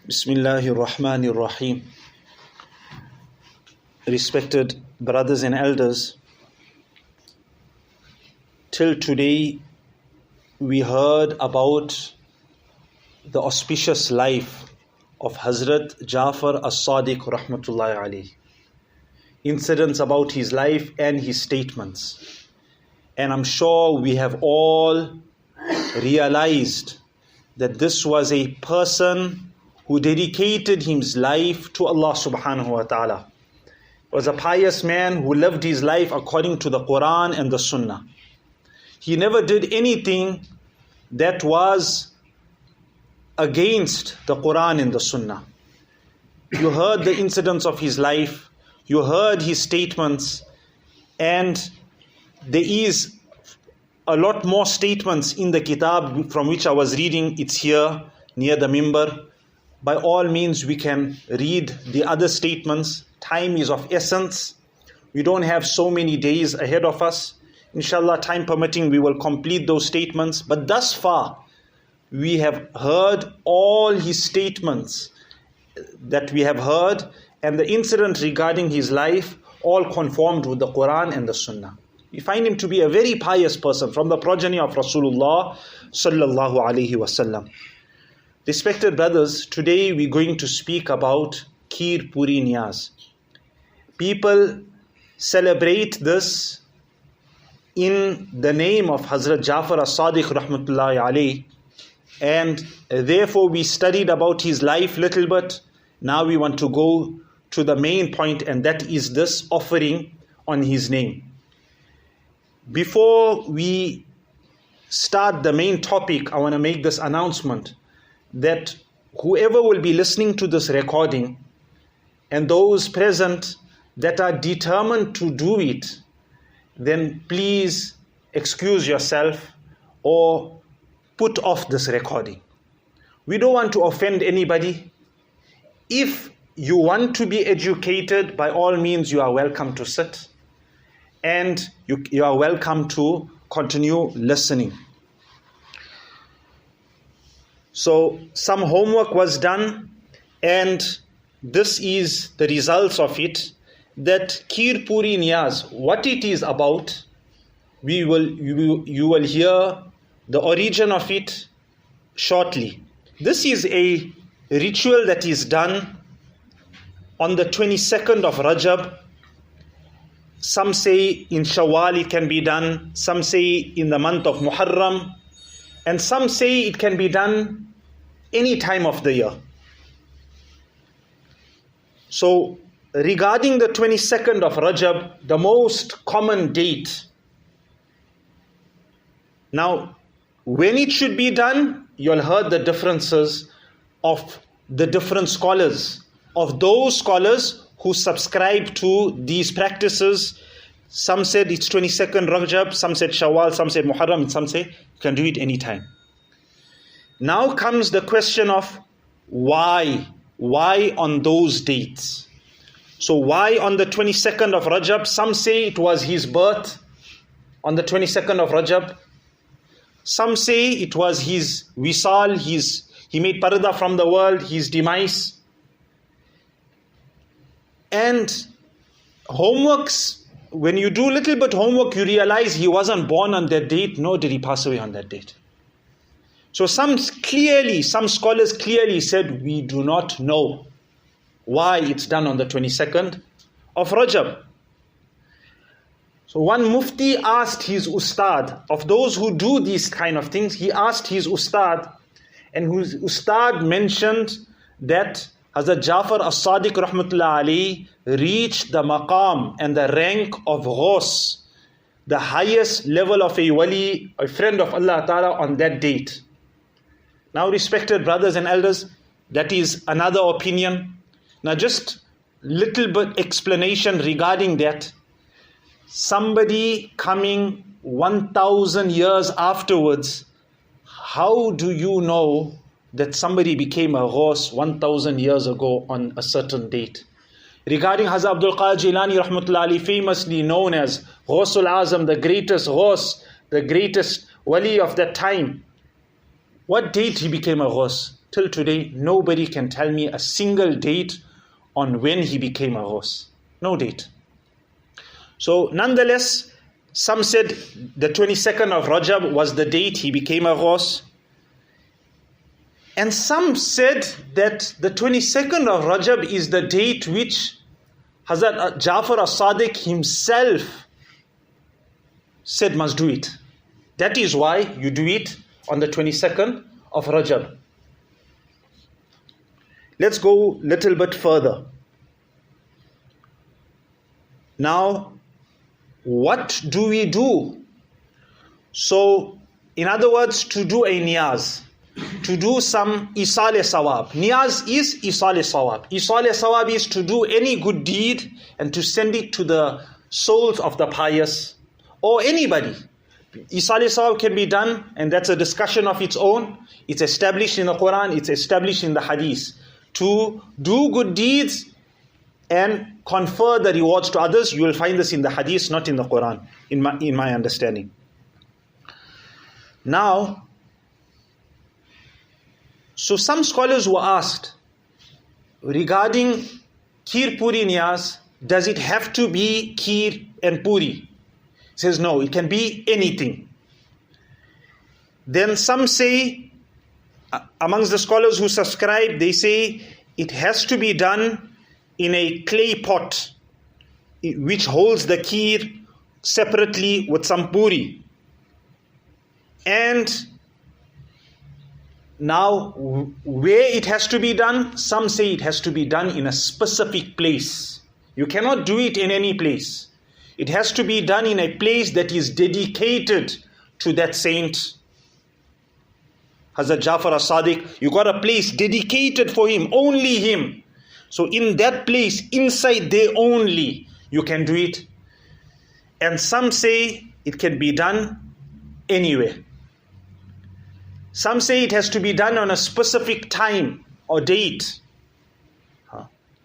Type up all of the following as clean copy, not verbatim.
Bismillahir Rahmanir Rahim. Respected brothers and elders, till today we heard about the auspicious life of Hazrat Jafar Saadiq rahmatullahi alayhi. Incidents about his life and his statements. And I'm sure we have all realized that this was a person who dedicated his life to Allah subhanahu wa ta'ala. Was a pious man who lived his life according to the Quran and the Sunnah. He never did anything that was against the Quran and the Sunnah. You heard the incidents of his life, you heard his statements, and there is a lot more statements in the kitab from which I was reading. It's here near the mimbar. By all means, we can read the other statements. Time is of essence. We don't have so many days ahead of us. Inshallah, time permitting, we will complete those statements. But thus far, we have heard all his statements that we have heard, and the incident regarding his life all conformed with the Quran and the Sunnah. We find him to be a very pious person from the progeny of Rasulullah sallallahu alaihi wasallam. Respected brothers, today we're going to speak about Kheer Puri Niyaz. People celebrate this in the name of Hazrat Jafar as-Sadiq rahmatullahi alayhi, and therefore we studied about his life little bit. Now we want to go to the main point, and that is this offering on his name. Before we start the main topic, I want to make this announcement that whoever will be listening to this recording and those present that are determined to do it, then please excuse yourself or put off this recording. We don't want to offend anybody. If you want to be educated, by all means you are welcome to sit, and you are welcome to continue listening. So some homework was done, and this is the results of it, that Kheer Puri Niyaz, what it is about, you will hear the origin of it shortly. This is a ritual that is done on the 22nd of Rajab. Some say in Shawwal it can be done, some say in the month of Muharram, and some say it can be done any time of the year. So regarding the 22nd of Rajab, the most common date. Now, when it should be done, you'll heard the differences of the different scholars, of those scholars who subscribe to these practices. Some said it's 22nd Rajab, some said Shawwal, some said Muharram, and some say you can do it anytime. Now comes the question of why on those dates? So why on the 22nd of Rajab? Some say it was his birth on the 22nd of Rajab. Some say it was his wisal, he made parda from the world, his demise. And homeworks, when you do little bit homework, you realize he wasn't born on that date, nor did he pass away on that date. So some scholars clearly said, we do not know why it's done on the 22nd of Rajab. So one mufti asked his ustad, of those who do these kind of things, he asked his ustad, and his ustad mentioned that Hazrat Jafar as-Sadiq rahmatullahi alayhi reached the maqam and the rank of Ghaus, the highest level of a wali, a friend of Allah Ta'ala, on that date. Now, respected brothers and elders, that is another opinion. Now, just little bit explanation regarding that. Somebody coming 1,000 years afterwards, how do you know that somebody became a Ghaus 1,000 years ago on a certain date? Regarding Hazrat Abdul Qadir Jilani rahmatullahi alayhi, famously known as Ghausul Azam, the greatest Ghaus, the greatest wali of that time, what date he became a Ghaus? till today, nobody can tell me a single date on when he became a ghaus. No date. So nonetheless, some said the 22nd of Rajab was the date he became a ghaus. And some said that the 22nd of Rajab is the date which Hazrat Jafar Saadiq himself said must do it. That is why you do it on the 22nd of Rajab. Let's go a little bit further. Now, what do we do? So, in other words, to do a niyaz, to do some isal sawab. Niyaz is isal sawab. Isal sawab is to do any good deed and to send it to the souls of the pious or anybody. Isal sawab can be done, and that's a discussion of its own. It's established in the Quran, it's established in the Hadith. To do good deeds and confer the rewards to others. You will find this in the Hadith, not in the Quran, in my understanding. Now, so some scholars were asked regarding Kheer Puri Niyaz, does it have to be Kheer and Puri? He says no, it can be anything. Then some say, amongst the scholars who subscribe, they say it has to be done in a clay pot which holds the kheer separately with some puri. And now where it has to be done, some say it has to be done in a specific place. You cannot do it in any place. It has to be done in a place that is dedicated to that saint. Hazrat Jafar as-Saadiq, you got a place dedicated for him, only him. So in that place, inside there only, you can do it. And some say it can be done anywhere. Some say it has to be done on a specific time or date.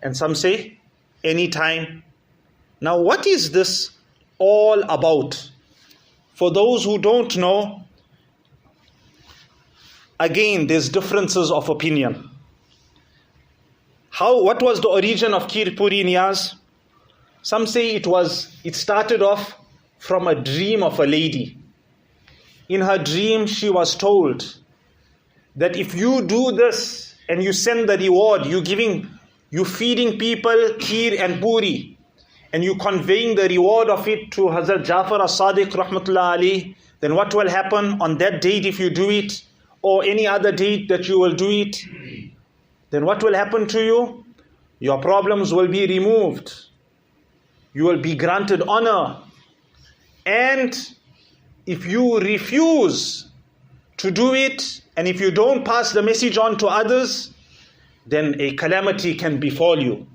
And some say any time. Now what is this all about? For those who don't know, again, there's differences of opinion. What was the origin of Kheer Puri Niyaz? Some say it started off from a dream of a lady. In her dream, she was told that if you do this and you send the reward, you feeding people kheer and puri, and you conveying the reward of it to Hazrat Jafar as-Sadiq rahmatullah alayhi, then what will happen on that date if you do it, or any other date that you will do it? Then what will happen to you? Your problems will be removed. You will be granted honor. And if you refuse to do it, and if you don't pass the message on to others, then a calamity can befall you.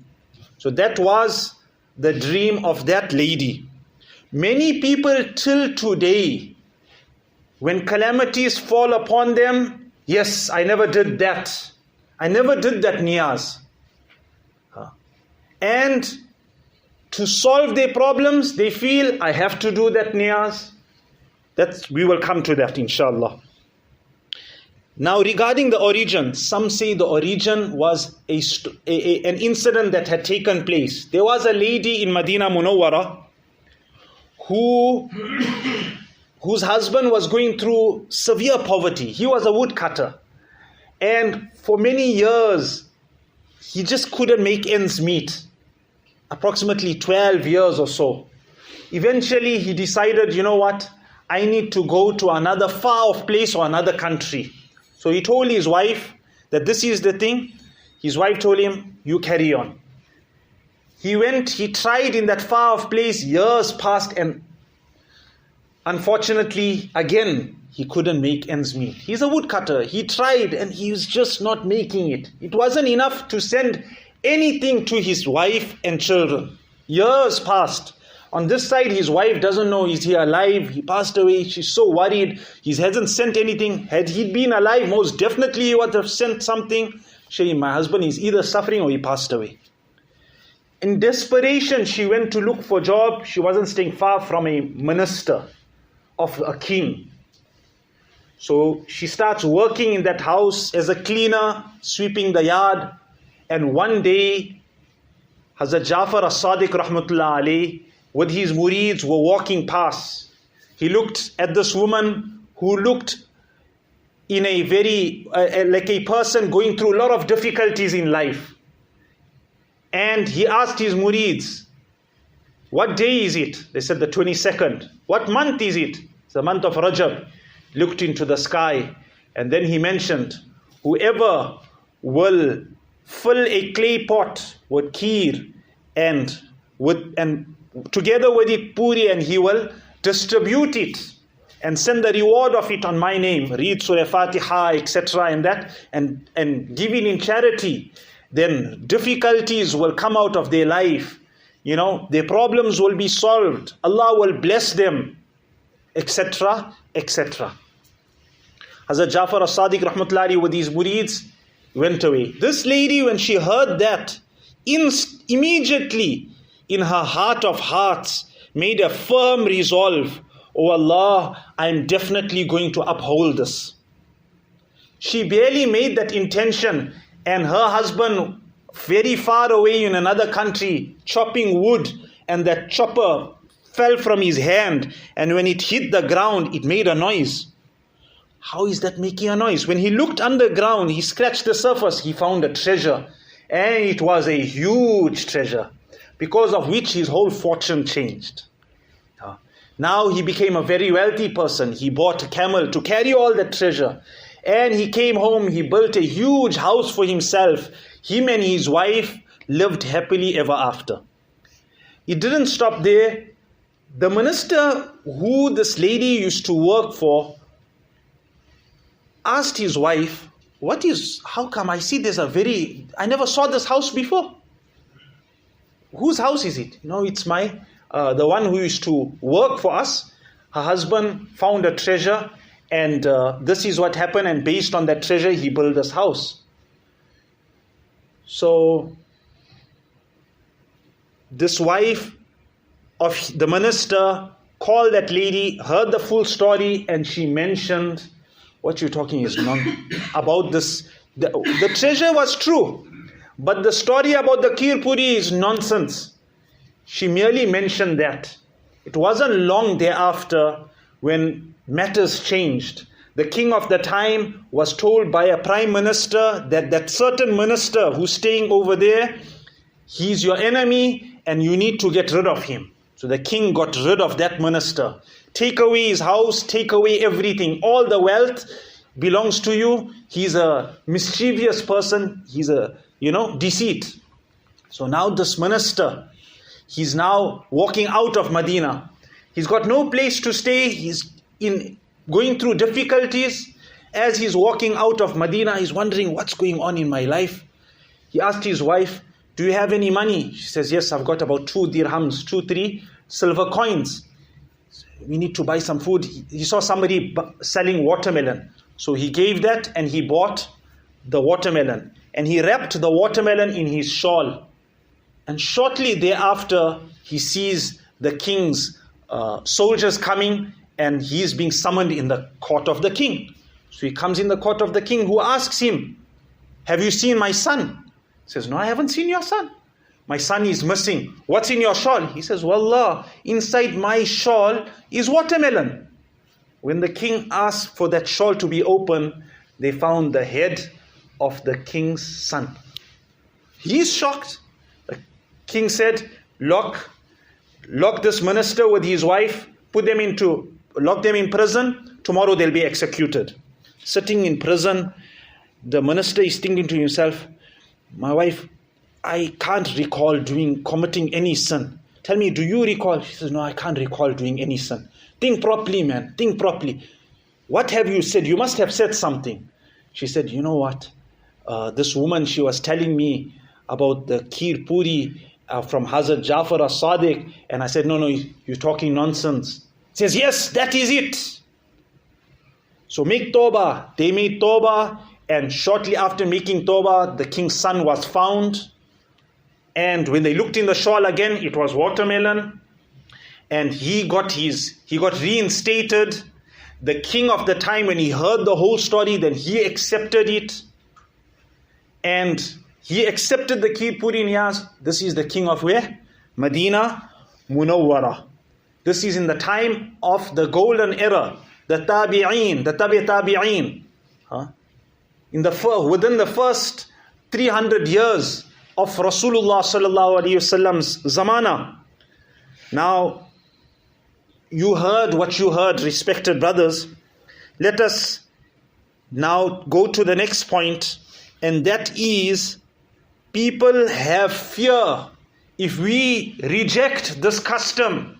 So that was the dream of that lady. Many people till today, when calamities fall upon them, yes, I never did that. I never did that niyaz. And to solve their problems, they feel, I have to do that niyaz. We will come to that, inshallah. Now, regarding the origin, some say the origin was an incident that had taken place. There was a lady in Medina Munawwara whose husband was going through severe poverty. He was a woodcutter. And for many years, he just couldn't make ends meet. Approximately 12 years or so. Eventually, he decided, you know what? I need to go to another far-off place or another country. So he told his wife that this is the thing. His wife told him, you carry on. He went, he tried in that far-off place, years passed, and unfortunately, again, he couldn't make ends meet. He's a woodcutter. He tried and he was just not making it. It wasn't enough to send anything to his wife and children. Years passed. On this side, his wife doesn't know, is he alive? He passed away. She's so worried. He hasn't sent anything. Had he been alive, most definitely he would have sent something. My husband is either suffering or he passed away. In desperation, she went to look for a job. She wasn't staying far from a minister of a king. So she starts working in that house as a cleaner, sweeping the yard. And one day, Hazrat Jafar Saadiq rahmatullah alayh with his mureeds were walking past. He looked at this woman who looked in a very, like a person going through a lot of difficulties in life. And he asked his mureeds, what day is it? They said the 22nd. What month is it? It's the month of Rajab. Looked into the sky, and then he mentioned, whoever will fill a clay pot with kheer and together with it puri, and he will distribute it and send the reward of it on my name, read Surah Fatiha, etc. and giving in charity, then difficulties will come out of their life. Their problems will be solved. Allah will bless them, etc., etc. Hazrat Jafar as-Sadiq rahmatullahi with his mureeds went away. This lady, when she heard that, immediately in her heart of hearts made a firm resolve, oh Allah, I am definitely going to uphold this. She barely made that intention, and her husband very far away in another country chopping wood, and that chopper fell from his hand, and when it hit the ground it made a noise. How is that making a noise? When he looked underground, he scratched the surface, he found a treasure, and it was a huge treasure, because of which his whole fortune changed. Now he became a very wealthy person. He bought a camel to carry all that treasure, and he came home, he built a huge house for himself. Him and his wife lived happily ever after. It didn't stop there. The minister who this lady used to work for asked his wife, how come I see I never saw this house before. Whose house is it? It's the one who used to work for us. Her husband found a treasure, and this is what happened, and based on that treasure he built this house. So this wife of the minister called that lady, heard the full story, and she mentioned, what you're talking is about this. The treasure was true, but the story about the kheer puri is nonsense. She merely mentioned that. It wasn't long thereafter when matters changed. The king of the time was told by a prime minister that certain minister who's staying over there, he's your enemy and you need to get rid of him. So the king got rid of that minister. Take away his house, take away everything. All the wealth belongs to you. He's a mischievous person. He's a, deceit. So now this minister, he's now walking out of Medina. He's got no place to stay. He's going through difficulties. As he's walking out of Medina, he's wondering, what's going on in my life? He asked his wife, do you have any money? She says, yes, I've got about 2 dirhams, 3 silver coins. We need to buy some food. He saw somebody selling watermelon. So he gave that and he bought the watermelon. And he wrapped the watermelon in his shawl. And shortly thereafter, he sees the king's soldiers coming, and he is being summoned in the court of the king. So he comes in the court of the king, who asks him, have you seen my son? He says, no, I haven't seen your son. My son is missing. What's in your shawl? He says, Wallah, inside my shawl is watermelon. When the king asked for that shawl to be open, they found the head of the king's son. He is shocked. The king said, lock this minister with his wife, lock them in prison. Tomorrow they'll be executed. Sitting in prison, the minister is thinking to himself, my wife, I can't recall committing any sin. Tell me, do you recall? She says, no, I can't recall doing any sin. Think properly, man. Think properly. What have you said? You must have said something. She said, you know what? This woman, she was telling me about the kheer puri from Hazrat Jafar as-Sadiq. And I said, no, you're talking nonsense. He says, yes, that is it. So make tawbah. They made tawbah. And shortly after making tawbah, the king's son was found. And when they looked in the shawl again, it was watermelon. And he got reinstated. the king of the time, when he heard the whole story, then he accepted it. And he accepted the Kheer Puri Niyaz. This is the king of where? Medina Munawwara. This is in the time of the golden era, the Tabi'een, the Tabi'een. Within the first 300 years of Rasulullah sallallahu alaihi wasallam's zamana. Now, you heard what you heard, respected brothers. Let us now go to the next point, and that is, people have fear. If we reject this custom,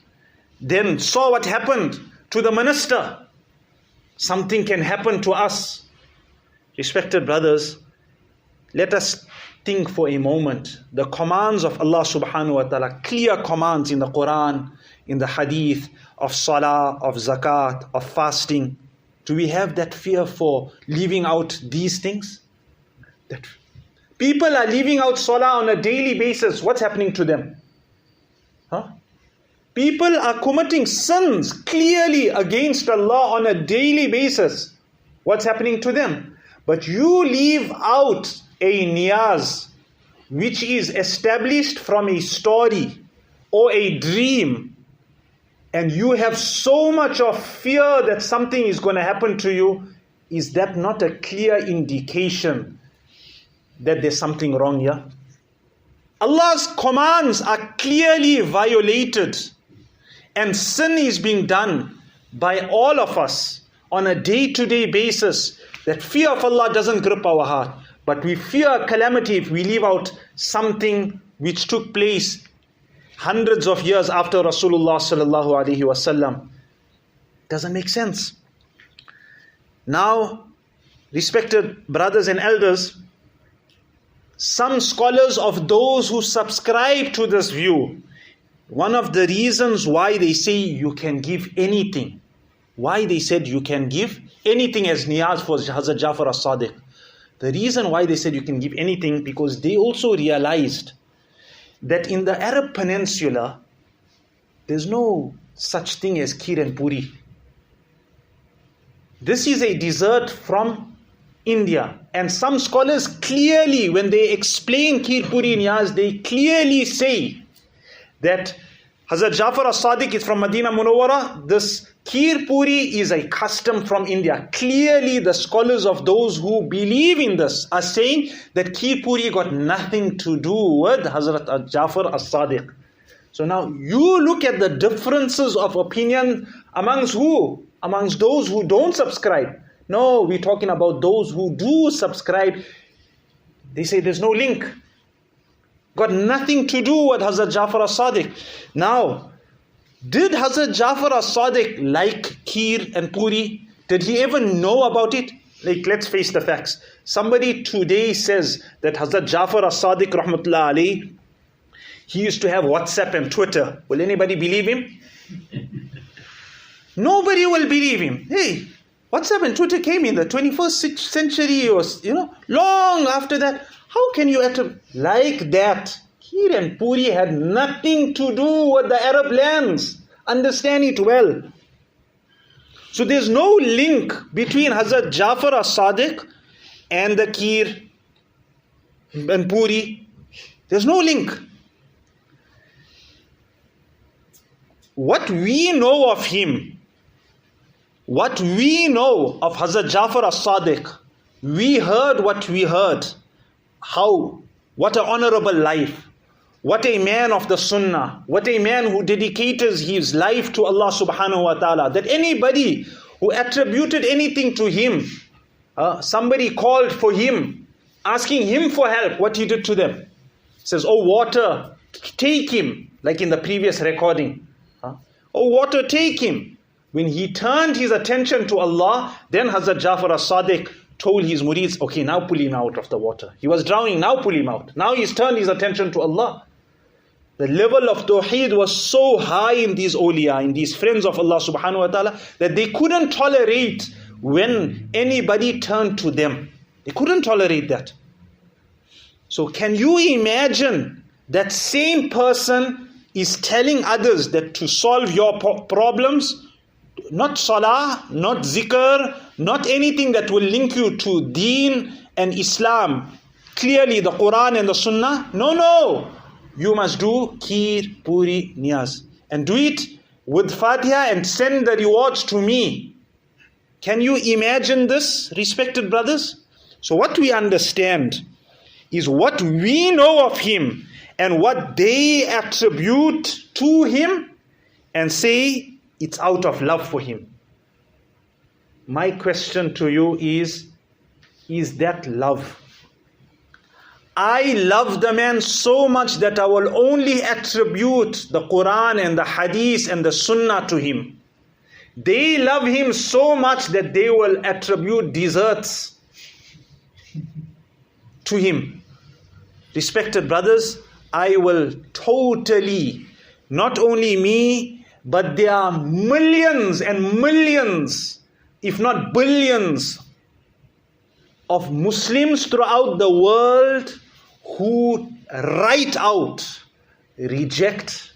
then saw what happened to the minister. Something can happen to us. Respected brothers, let us think for a moment. The commands of Allah subhanahu wa ta'ala, clear commands in the Quran, in the hadith, of salah, of zakat, of fasting. Do we have that fear for leaving out these things? That people are leaving out salah on a daily basis. What's happening to them? People are committing sins clearly against Allah on a daily basis. What's happening to them? But you leave out a niyaz which is established from a story or a dream, and you have so much of fear that something is going to happen to you. Is that not a clear indication that there's something wrong here? Allah's commands are clearly violated, and sin is being done by all of us on a day-to-day basis. That fear of Allah doesn't grip our heart, but we fear calamity if we leave out something which took place hundreds of years after Rasulullah sallallahu alaihi wasallam. Doesn't make sense. Now, respected brothers and elders, some scholars of those who subscribe to this view, one of the reasons why they say you can give anything, why they said you can give anything as niyaz for Hazrat Jafar as-Saadiq, the reason why they said you can give anything, because they also realized that in the Arab Peninsula, there's no such thing as kheer and puri. This is a dessert from India. And some scholars clearly, when they explain kheer puri niyaz, they clearly say that Hazrat Jafar as-Saadiq is from Medina Munawwara. This kheer puri is a custom from India. Clearly, the scholars of those who believe in this are saying that kheer puri got nothing to do with Hazrat Jafar as-Saadiq. So now you look at the differences of opinion amongst who? Amongst those who don't subscribe. No, we're talking about those who do subscribe. They say there's no link. Got nothing to do with Hazrat Jafar as-Saadiq. Now, did Hazrat Jafar as-Saadiq like kheer and puri? Did he even know about it? Like, let's face the facts. Somebody today says that Hazrat Jafar as-Saadiq rahmatullah alayhi, he used to have WhatsApp and Twitter. Will anybody believe him? Nobody will believe him. Hey, WhatsApp and Twitter came in the 21st century, or long after that. How can you like that? Kheer and puri had nothing to do with the Arab lands. Understand it well. So there's no link between Hazrat Jafar as-Saadiq and the kheer and puri. There's no link. What we know of him, what we know of Hazrat Jafar as-Saadiq, we heard what we heard. How? What an honorable life. What a man of the sunnah. What a man who dedicated his life to Allah subhanahu wa ta'ala. That anybody who attributed anything to him, somebody called for him, asking him for help, what he did to them. Says, oh water, take him. Like in the previous recording. Oh water, take him. When he turned his attention to Allah, then Hazrat Jafar as-Saadiq told his murids, okay, now pull him out of the water. He was drowning, now pull him out. Now he's turned his attention to Allah. The level of tawheed was so high in these awliya, in these friends of Allah subhanahu wa ta'ala, that they couldn't tolerate when anybody turned to them. They couldn't tolerate that. So can you imagine that same person is telling others that to solve your problems, Not salah, not zikr, not anything that will link you to deen and Islam. Clearly the Quran and the Sunnah. No. You must do Kheer, Puri, Niyaz. And do it with Fatiha and send the rewards to me. Can you imagine this, respected brothers? So what we understand is what we know of him and what they attribute to him and say it's out of love for him. My question to you is that love? I love the man so much that I will only attribute the Quran and the Hadith and the Sunnah to him. They love him so much that they will attribute desserts to him. Respected brothers, I will totally, not only me, but there are millions and millions, if not billions, of Muslims throughout the world who right out reject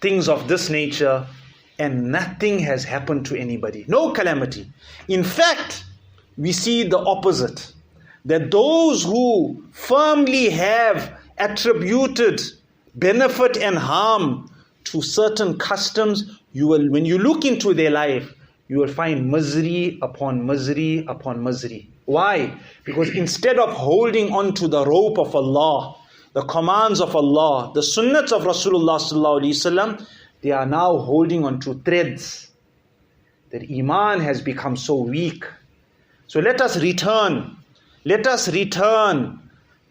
things of this nature, and nothing has happened to anybody. No calamity. In fact, we see the opposite. That those who firmly have attributed benefit and harm to certain customs, when you look into their life, you will find misery upon misery upon misery. Why? Because instead of holding on to the rope of Allah, the commands of Allah, the sunnats of Rasulullah sallallahu alaihi wasallam, they are now holding on to threads. Their iman has become so weak. So let us return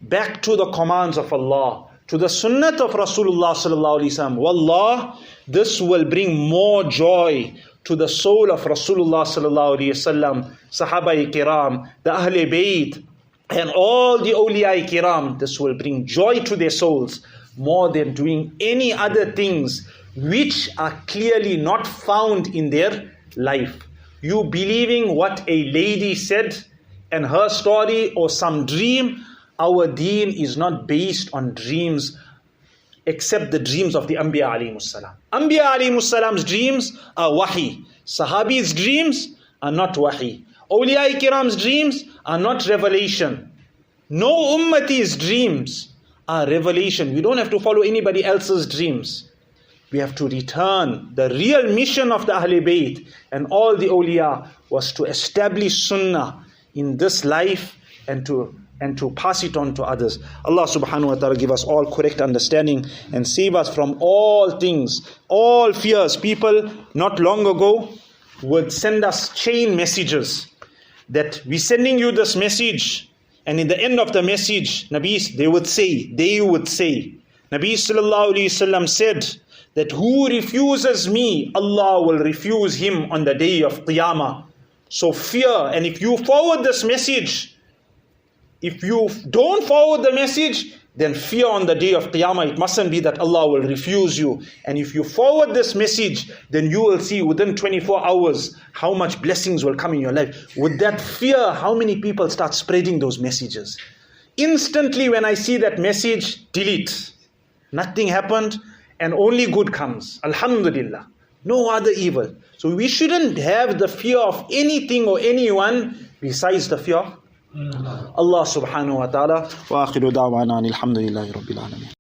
back to the commands of Allah, to the sunnat of Rasulullah sallallahu alaihi wasallam. Wallah, this will bring more joy to the soul of Rasulullah sallallahu alaihi wasallam, Sahaba kiram, the Ahl Bayt, and all the awliya kiram. This will bring joy to their souls more than doing any other things which are clearly not found in their life. You believing what a lady said and her story or some dream, our deen is not based on dreams except the dreams of the Anbiya alayhimus salam. Anbiya alayhimus salam's dreams are wahi. Sahabi's dreams are not wahi. Awliya kiram's dreams are not revelation. No ummati's dreams are revelation. We don't have to follow anybody else's dreams. We have to return. The real mission of the Ahl Bayt and all the awliya was to establish sunnah in this life and to pass it on to others. Allah subhanahu wa ta'ala give us all correct understanding and save us from all things, all fears. People not long ago would send us chain messages that we're sending you this message, and in the end of the message, they would say, Nabi sallallahu alayhi wasallam said that who refuses me, Allah will refuse him on the day of Qiyamah. So fear, and if you forward this message, if you don't forward the message, then fear on the day of Qiyamah. It mustn't be that Allah will refuse you. And if you forward this message, then you will see within 24 hours how much blessings will come in your life. With that fear, how many people start spreading those messages? Instantly when I see that message, delete. Nothing happened and only good comes. Alhamdulillah. No other evil. So we shouldn't have the fear of anything or anyone besides the fear of Allah subhanahu wa ta'ala. Wa akhiru da'wana alhamdulillahi rabbil alameen.